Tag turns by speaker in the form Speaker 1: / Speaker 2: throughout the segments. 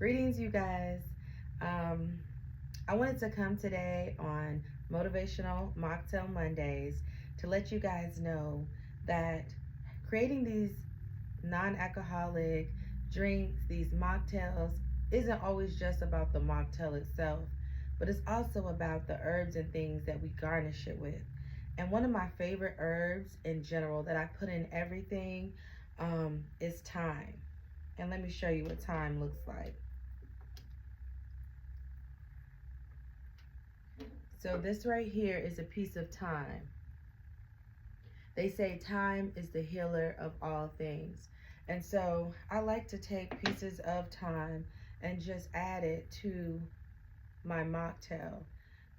Speaker 1: Greetings, you guys. I wanted to come today on Motivational Mocktail Mondays to let you guys know that creating these non-alcoholic drinks, these mocktails, isn't always just about the mocktail itself, but it's also about the herbs and things that we garnish it with. And one of my favorite herbs in general that I put in everything is thyme. And let me show you what thyme looks like. So this right here is a piece of thyme. They say thyme is the healer of all things. And so I like to take pieces of thyme and just add it to my mocktail,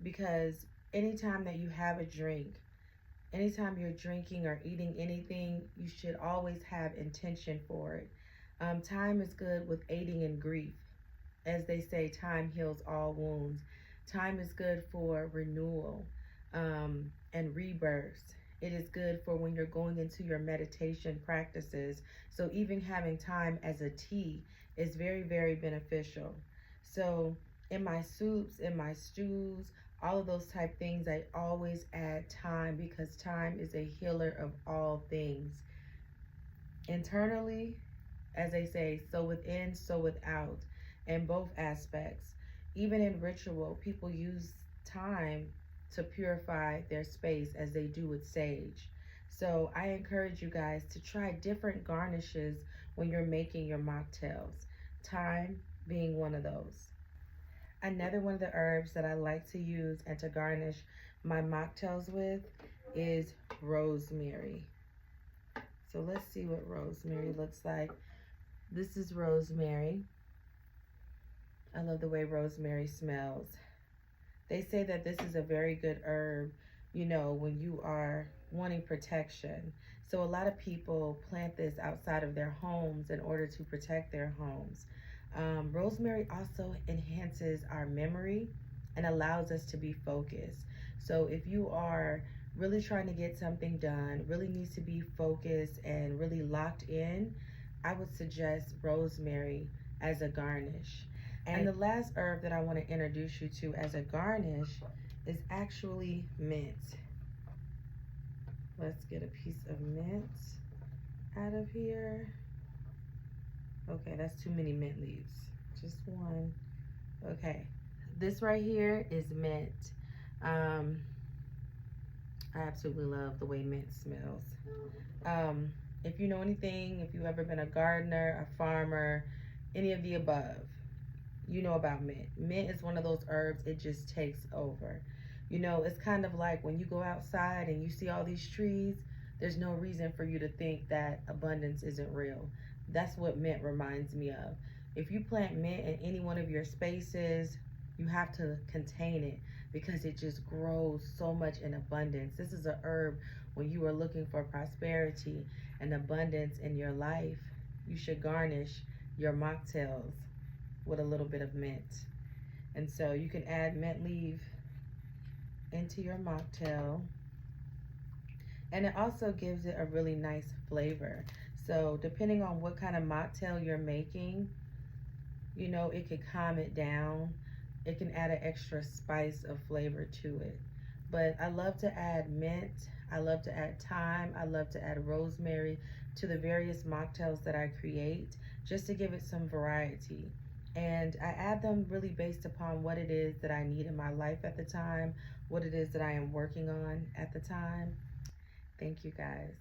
Speaker 1: because anytime that you have a drink, anytime you're drinking or eating anything, you should always have intention for it. Thyme is good with aiding in grief. As they say, time heals all wounds. Time is good for renewal and rebirth. It is good for when you're going into your meditation practices. So even having thyme as a tea is very, very beneficial. So in my soups, in my stews, all of those type things, I always add thyme because thyme is a healer of all things. Internally, as they say, so within, so without, in both aspects. Even in ritual, people use thyme to purify their space as they do with sage. So I encourage you guys to try different garnishes when you're making your mocktails, thyme being one of those. Another one of the herbs that I like to use and to garnish my mocktails with is rosemary. So let's see what rosemary looks like. This is rosemary. I love the way rosemary smells. They say that this is a very good herb, you know, when you are wanting protection. So a lot of people plant this outside of their homes in order to protect their homes. Rosemary also enhances our memory and allows us to be focused. So if you are really trying to get something done, really needs to be focused and really locked in, I would suggest rosemary as a garnish. And the last herb that I want to introduce you to as a garnish is actually mint. Let's get a piece of mint out of here. Okay, that's too many mint leaves. Just one. Okay, this right here is mint. I absolutely love the way mint smells. If you know anything, if you've ever been a gardener, a farmer, any of the above, you know about mint. Mint is one of those herbs, it just takes over. You know, it's kind of like when you go outside and you see all these trees, there's no reason for you to think that abundance isn't real. That's what mint reminds me of. If you plant mint in any one of your spaces, you have to contain it because it just grows so much in abundance. This is a herb when you are looking for prosperity and abundance in your life. You should garnish your mocktails with a little bit of mint. And so you can add mint leaf into your mocktail. And it also gives it a really nice flavor. So depending on what kind of mocktail you're making, you know, it could calm it down. It can add an extra spice of flavor to it. But I love to add mint. I love to add thyme. I love to add rosemary to the various mocktails that I create just to give it some variety. And I add them really based upon what it is that I need in my life at the time, what it is that I am working on at the time. Thank you guys.